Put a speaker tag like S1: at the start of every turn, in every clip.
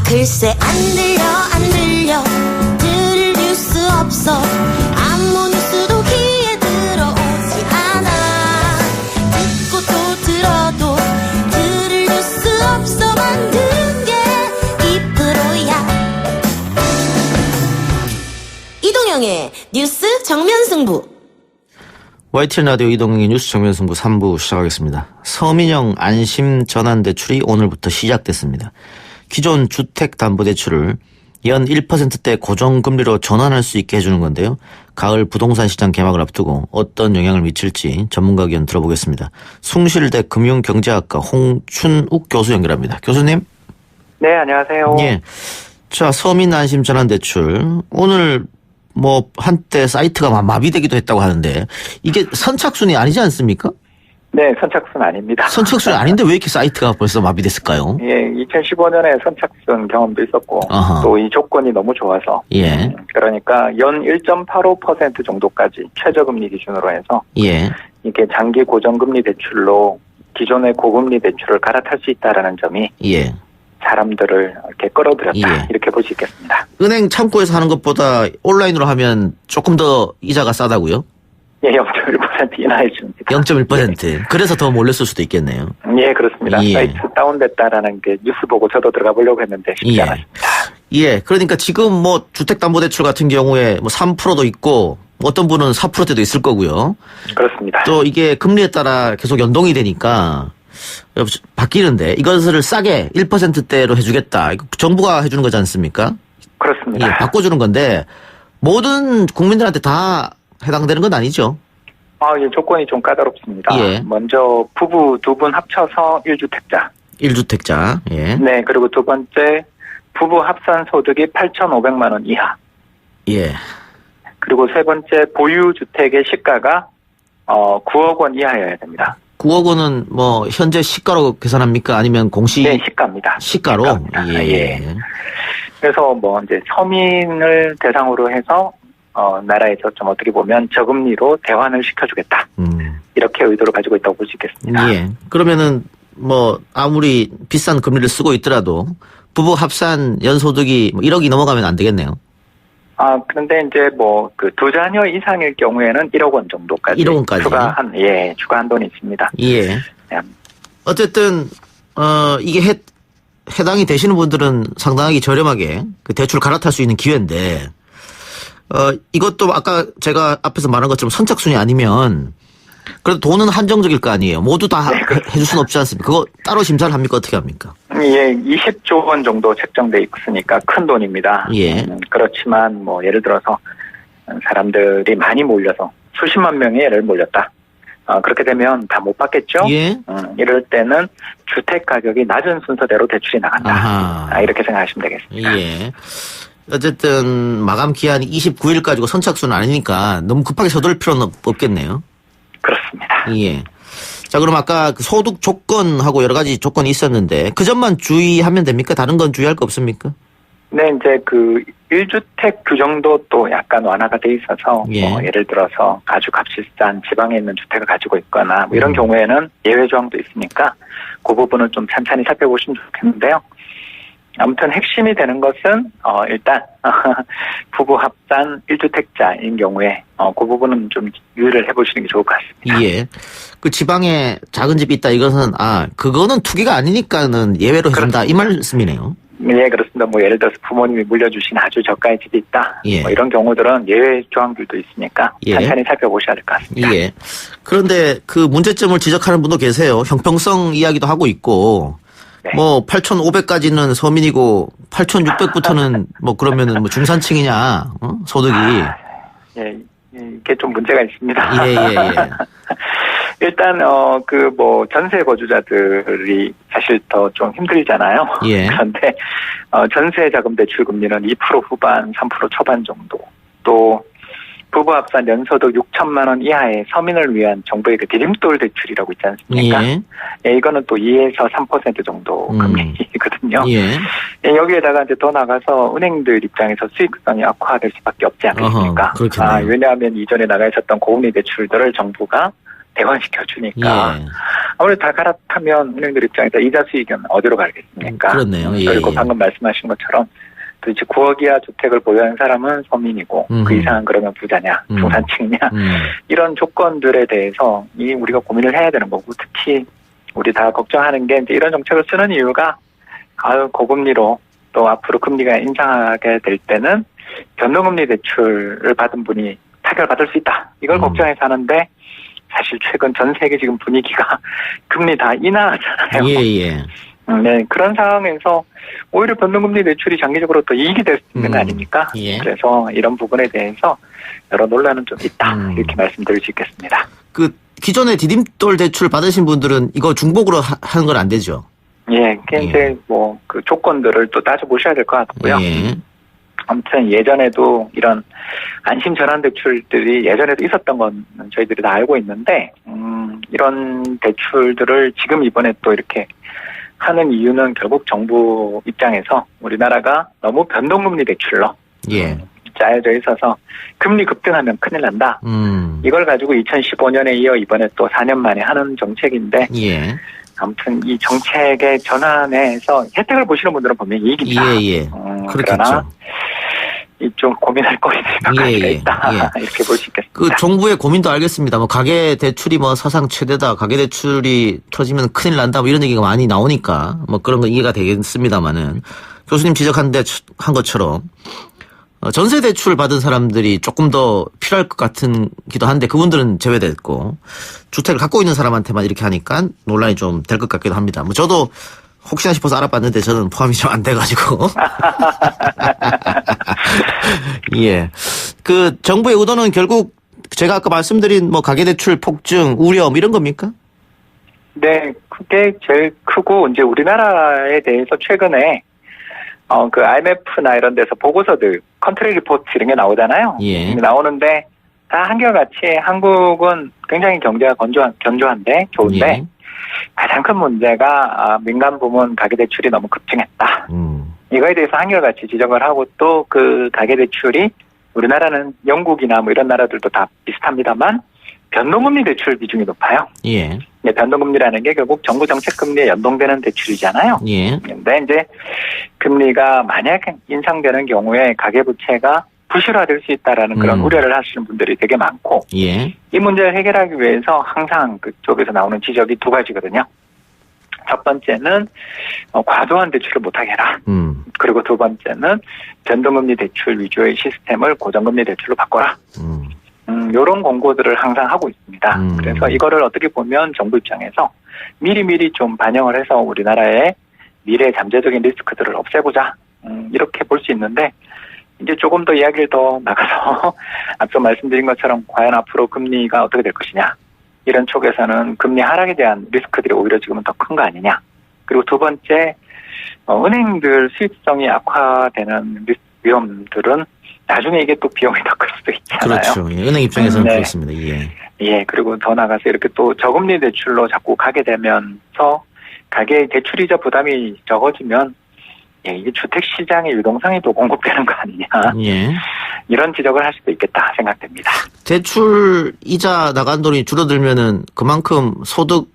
S1: 글쎄 안 들려 들을 뉴스 없어 아무 뉴스도 귀에 들어오지 않아 듣고 또 들어도 들을 뉴스 없어 만든 게 이 프로야. 이동영의 뉴스 정면승부.
S2: YTN 라디오 이동영의 뉴스 정면승부 3부 시작하겠습니다. 서민형 안심 전환대출이 오늘부터 시작됐습니다. 기존 주택담보대출을 연 1%대 고정금리로 전환할 수 있게 해주는 건데요. 가을 부동산 시장 개막을 앞두고 어떤 영향을 미칠지 전문가 의견 들어보겠습니다. 숭실대 금융경제학과 홍춘욱 교수 연결합니다. 교수님.
S3: 네, 안녕하세요.
S2: 예. 자, 서민 안심 전환대출. 오늘 한때 사이트가 마비되기도 했다고 하는데 이게 선착순이 아니지 않습니까?
S3: 네, 선착순 아닙니다.
S2: 선착순이 아닌데 왜 이렇게 사이트가 벌써 마비됐을까요?
S3: 예, 2015년에 선착순 경험도 있었고 또 이 조건이 너무 좋아서
S2: 예.
S3: 그러니까 연 1.85% 정도까지 최저금리 기준으로 해서
S2: 예.
S3: 이게 장기 고정금리 대출로 기존의 고금리 대출을 갈아탈 수 있다라는 점이
S2: 예.
S3: 사람들을 이렇게 끌어들였다.
S2: 예.
S3: 이렇게 볼 수 있겠습니다.
S2: 은행 창구에서 하는 것보다 온라인으로 하면 조금 더 이자가 싸다고요?
S3: 예, 0.1% 인하해 줍니다.
S2: 0.1%. 그래서 더 몰렸을 수도 있겠네요.
S3: 예, 그렇습니다.
S2: 예.
S3: 사이트 다운됐다라는 게 뉴스 보고 저도 들어가 보려고 했는데 쉽지
S2: 예.
S3: 않았습니다.
S2: 예. 그러니까 지금 주택담보대출 같은 경우에 3%도 있고 어떤 분은 4%대도 있을 거고요.
S3: 그렇습니다.
S2: 또 이게 금리에 따라 계속 연동이 되니까 바뀌는데 이것을 싸게 1%대로 해주겠다. 이거 정부가 해주는 거지 않습니까?
S3: 그렇습니다.
S2: 예, 바꿔주는 건데 모든 국민들한테 다 해당되는 건 아니죠.
S3: 예, 조건이 좀 까다롭습니다.
S2: 예.
S3: 먼저 부부 두 분 합쳐서 1주택자.
S2: 1주택자. 예.
S3: 네, 그리고 두 번째 부부 합산 소득이 8,500만 원 이하.
S2: 예.
S3: 그리고 세 번째 보유주택의 시가가 9억 원 이하여야 됩니다.
S2: 9억 원은 현재 시가로 계산합니까? 아니면 공시?
S3: 네, 시가입니다.
S2: 시가로?
S3: 시가입니다.
S2: 예.
S3: 예. 그래서 이제 서민을 대상으로 해서 나라에서 좀 어떻게 보면 저금리로 대환을 시켜주겠다. 이렇게 의도를 가지고 있다고 볼 수 있겠습니다.
S2: 예. 그러면은 아무리 비싼 금리를 쓰고 있더라도 부부 합산 연소득이 1억이 넘어가면 안 되겠네요.
S3: 그런데 이제 두 자녀 이상일 경우에는 1억 원 정도까지.
S2: 1억 원까지.
S3: 추가 한돈이 있습니다.
S2: 예.
S3: 네.
S2: 어쨌든, 이게 해당이 되시는 분들은 상당히 저렴하게 그 대출을 갈아탈 수 있는 기회인데, 이것도 아까 제가 앞에서 말한 것처럼 선착순이 아니면, 그래도 돈은 한정적일 거 아니에요. 모두 다 해줄 수는 없지 않습니까? 그거 따로 심사를 합니까? 어떻게 합니까?
S3: 예, 20조 원 정도 책정돼 있으니까 큰 돈입니다.
S2: 예.
S3: 그렇지만 예를 들어서 사람들이 많이 몰려서 수십만 명이 예를 몰렸다. 그렇게 되면 다 못 받겠죠?
S2: 예.
S3: 이럴 때는 주택 가격이 낮은 순서대로 대출이 나간다.
S2: 아하.
S3: 이렇게 생각하시면 되겠습니다.
S2: 예. 어쨌든 마감 기한이 29일까지고 선착순은 아니니까 너무 급하게 서둘 필요는 없겠네요.
S3: 그렇습니다.
S2: 예. 자, 그럼 아까 그 소득 조건하고 여러 가지 조건이 있었는데 그 점만 주의하면 됩니까? 다른 건 주의할 거 없습니까?
S3: 네, 이제 1주택 규정도 또 약간 완화가 돼 있어서
S2: 예.
S3: 예를 들어서 아주 값이 싼 지방에 있는 주택을 가지고 있거나 이런 경우에는 예외 조항도 있으니까 그 부분은 좀 찬찬히 살펴보시면 좋겠는데요. 아무튼 핵심이 되는 것은 일단 부부 합산 1주택자인 경우에 그 부분은 좀 유의를 해보시는 게 좋을 것 같습니다.
S2: 예. 그 지방에 작은 집이 있다 이것은 그거는 투기가 아니니까는 예외로 해준다 이 말씀이네요.
S3: 예, 그렇습니다. 예를 들어서 부모님이 물려주신 아주 저가의 집이 있다.
S2: 예.
S3: 이런 경우들은 예외 조항들도 있으니까
S2: 예.
S3: 찬찬히 살펴보셔야 될 것 같습니다.
S2: 예. 그런데 그 문제점을 지적하는 분도 계세요. 형평성 이야기도 하고 있고.
S3: 네.
S2: 8,500까지는 서민이고 8,600부터는 그러면은 중산층이냐 소득이.
S3: 예, 이게 좀 문제가 있습니다.
S2: 예.
S3: 일단 전세 거주자들이 사실 더 좀 힘들잖아요.
S2: 예.
S3: 그런데 전세 자금 대출 금리는 2% 후반, 3% 초반 정도. 또 부부 합산 연소득 6천만 원 이하의 서민을 위한 정부의 디딤돌 대출이라고 있지 않습니까? 예, 이거는 또 2에서 3% 정도 금리거든요.
S2: 예.
S3: 여기에다가 이제 더 나가서 은행들 입장에서 수익성이 악화될 수밖에 없지 않겠습니까?
S2: 그렇겠네요.
S3: 왜냐하면 이전에 나가 있었던 고금리 대출들을 정부가 대환시켜 주니까
S2: 예.
S3: 아무래도 다 갈아타면 은행들 입장에서 이자 수익은 어디로 가겠습니까?
S2: 그렇네요. 예,
S3: 그리고
S2: 예.
S3: 방금 말씀하신 것처럼 도대체 9억 이하 주택을 보유한 사람은 서민이고 그 이상은 그러면 부자냐, 중산층이냐 이런 조건들에 대해서 우리가 고민을 해야 되는 거고 특히 우리 다 걱정하는 게 이제 이런 정책을 쓰는 이유가 고금리로 또 앞으로 금리가 인상하게 될 때는 변동금리 대출을 받은 분이 타결받을 수 있다. 이걸 걱정해서 하는데 사실 최근 전 세계 지금 분위기가 금리 다 인하하잖아요.
S2: 예.
S3: 네, 그런 상황에서 오히려 변동금리 대출이 장기적으로 또 이익이 될 수 있는 거 아닙니까?
S2: 예.
S3: 그래서 이런 부분에 대해서 여러 논란은 좀 있다. 이렇게 말씀드릴 수 있겠습니다.
S2: 그 기존에 디딤돌 대출 받으신 분들은 이거 중복으로 하는 건 안 되죠?
S3: 예, 이제 뭐 그 조건들을 또 따져보셔야 될 것 같고요.
S2: 예.
S3: 아무튼 예전에도 이런 안심 전환 대출들이 예전에도 있었던 건 저희들이 다 알고 있는데 이런 대출들을 지금 이번에 또 이렇게 하는 이유는 결국 정부 입장에서 우리나라가 너무 변동금리 대출로
S2: 예.
S3: 짜여져 있어서 금리 급등하면 큰일 난다. 이걸 가지고 2015년에 이어 이번에 또 4년 만에 하는 정책인데
S2: 예.
S3: 아무튼 이 정책의 전환에서 혜택을 보시는 분들은 분명히 이익이다.
S2: 예.
S3: 그러나
S2: 그렇겠죠.
S3: 좀 고민할 거리들이 몇 가지가 있다.
S2: 예.
S3: 이렇게 볼 수 있겠습니다.
S2: 그 정부의 고민도 알겠습니다. 뭐 가계 대출이 뭐 사상 최대다. 가계 대출이 터지면 큰일 난다. 뭐 이런 얘기가 많이 나오니까 뭐 그런 거 이해가 되겠습니다만은 교수님 지적한 것처럼 전세 대출 받은 사람들이 조금 더 필요할 것 같기도 한데 그분들은 제외됐고 주택을 갖고 있는 사람한테만 이렇게 하니까 논란이 좀 될 것 같기도 합니다. 뭐 저도 혹시나 싶어서 알아봤는데 저는 포함이 좀 안 돼가지고. 예. 그 정부의 의도는 결국 제가 아까 말씀드린 뭐 가계대출 폭증, 우려움 이런 겁니까?
S3: 네, 그게 제일 크고 이제 우리나라에 대해서 최근에 그 IMF나 이런 데서 보고서들, 컨트리 리포트 이런 게 나오잖아요.
S2: 예.
S3: 나오는데 다 한결같이 한국은 굉장히 경제가 견조한데 좋은데
S2: 예.
S3: 가장 큰 문제가 민간 부문 가계대출이 너무 급증했다. 이거에 대해서 한결같이 지적을 하고 또 그 가계대출이 우리나라는 영국이나 뭐 이런 나라들도 다 비슷합니다만 변동금리 대출 비중이 높아요.
S2: 예.
S3: 네, 변동금리라는 게 결국 정부 정책 금리에 연동되는 대출이잖아요.
S2: 예.
S3: 근데 이제 금리가 만약 인상되는 경우에 가계부채가 부실화될 수 있다라는 그런 우려를 하시는 분들이 되게 많고
S2: 예.
S3: 이 문제를 해결하기 위해서 항상 그쪽에서 나오는 지적이 두 가지거든요. 첫 번째는 과도한 대출을 못하게 해라. 그리고 두 번째는 변동금리 대출 위주의 시스템을 고정금리 대출로 바꿔라. 이런 공고들을 항상 하고 있습니다. 그래서 이거를 어떻게 보면 정부 입장에서 미리미리 좀 반영을 해서 우리나라의 미래 잠재적인 리스크들을 없애보자. 이렇게 볼 수 있는데 이제 조금 더 이야기를 더 나가서 앞서 말씀드린 것처럼 과연 앞으로 금리가 어떻게 될 것이냐. 이런 쪽에서는 금리 하락에 대한 리스크들이 오히려 지금은 더 큰 거 아니냐. 그리고 두 번째, 은행들 수익성이 악화되는 위험들은 나중에 이게 또 비용이 더 클 수도 있잖아요.
S2: 그렇죠. 예. 은행 입장에서는
S3: 네.
S2: 그렇습니다. 예.
S3: 예, 그리고 더 나가서 이렇게 또 저금리 대출로 자꾸 가게 되면서 가계 대출이자 부담이 적어지면 이게 주택시장의 유동성이 또 공급되는 거 아니냐.
S2: 예.
S3: 이런 지적을 할 수도 있겠다 생각됩니다.
S2: 대출 이자 나간 돈이 줄어들면은 그만큼 소득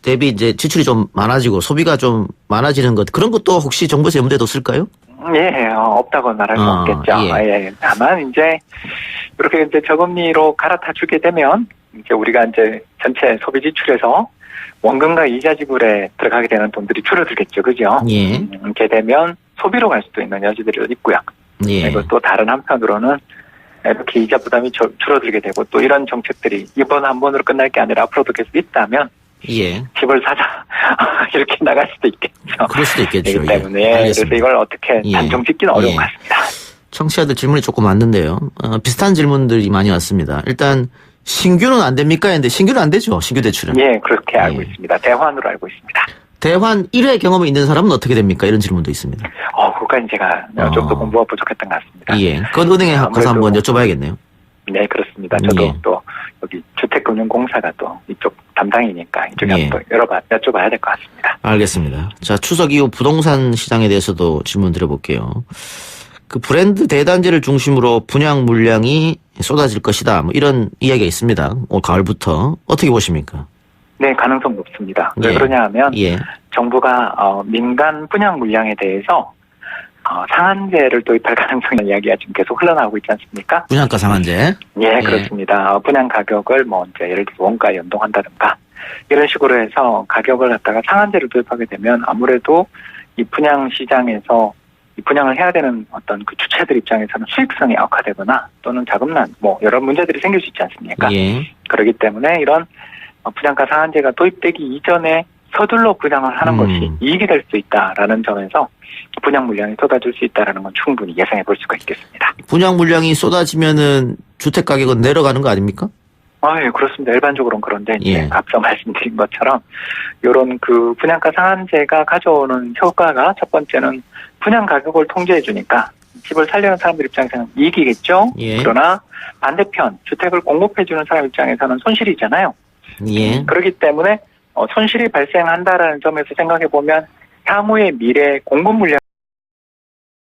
S2: 대비 이제 지출이 좀 많아지고 소비가 좀 많아지는 것 그런 것도 혹시 정부에서 염두에 뒀을까요?
S3: 예, 없다고 말할 수 없겠죠. 예. 다만 이제 이렇게 이제 저금리로 갈아타 주게 되면 이제 우리가 이제 전체 소비 지출에서 원금과 이자 지불에 들어가게 되는 돈들이 줄어들겠죠, 그죠?
S2: 예.
S3: 이렇게 되면 소비로 갈 수도 있는 여지들이 있고요.
S2: 예.
S3: 그리고 또 다른 한편으로는 이렇게 이자 부담이 줄어들게 되고 또 이런 정책들이 이번 한 번으로 끝날 게 아니라 앞으로도 계속 있다면
S2: 예.
S3: 집을 사자 이렇게 나갈 수도 있겠죠.
S2: 그럴 수도 있겠죠.
S3: 그렇기 때문에 그래서 이걸 어떻게 단정 짓기는 어려운 것 같습니다.
S2: 청취자들 질문이 조금 왔는데요. 비슷한 질문들이 많이 왔습니다. 일단 신규는 안 됩니까? 했는데 신규는 안 되죠. 신규 대출은.
S3: 예, 그렇게 알고 있습니다. 대환으로 알고 있습니다.
S2: 대환 1회 경험이 있는 사람은 어떻게 됩니까? 이런 질문도 있습니다.
S3: 그까지 제가 좀 더 공부가 부족했던 것 같습니다.
S2: 예. 그건 은행에 가서 한번 여쭤봐야겠네요.
S3: 네, 그렇습니다. 저도 또 여기 주택금융공사가 또 이쪽 담당이니까 이쪽에 한번 여쭤봐야 될 것 같습니다.
S2: 알겠습니다. 자, 추석 이후 부동산 시장에 대해서도 질문 드려볼게요. 그 브랜드 대단지를 중심으로 분양 물량이 쏟아질 것이다. 뭐 이런 이야기가 있습니다. 올 가을부터 어떻게 보십니까?
S3: 네, 가능성 높습니다. 왜
S2: 예.
S3: 그러냐 하면
S2: 예.
S3: 정부가 민간 분양 물량에 대해서 상한제를 도입할 가능성이라는 이야기가 지금 계속 흘러나오고 있지 않습니까?
S2: 분양가 상한제.
S3: 예, 그렇습니다. 분양 가격을 뭐 이제 예를 들어 원가에 연동한다든가 이런 식으로 해서 가격을 갖다가 상한제를 도입하게 되면 아무래도 이 분양 시장에서 이 분양을 해야 되는 어떤 그 주체들 입장에서는 수익성이 악화되거나 또는 자금난 뭐 여러 문제들이 생길 수 있지 않습니까?
S2: 예.
S3: 그렇기 때문에 이런 분양가 상한제가 도입되기 이전에 서둘러 분양을 하는 것이 이익이 될 수 있다라는 점에서 분양 물량이 쏟아질 수 있다라는 건 충분히 예상해 볼 수가 있겠습니다.
S2: 분양 물량이 쏟아지면은 주택 가격은 내려가는 거 아닙니까?
S3: 예, 그렇습니다. 일반적으로는 그런데 이제
S2: 예.
S3: 앞서 말씀드린 것처럼 이런 그 분양가 상한제가 가져오는 효과가 첫 번째는 분양 가격을 통제해 주니까 집을 살려는 사람들 입장에서는 이익이겠죠.
S2: 예.
S3: 그러나 반대편 주택을 공급해 주는 사람 입장에서는 손실이잖아요.
S2: 예.
S3: 그렇기 때문에 손실이 발생한다라는 점에서 생각해 보면 향후의 미래 공급 물량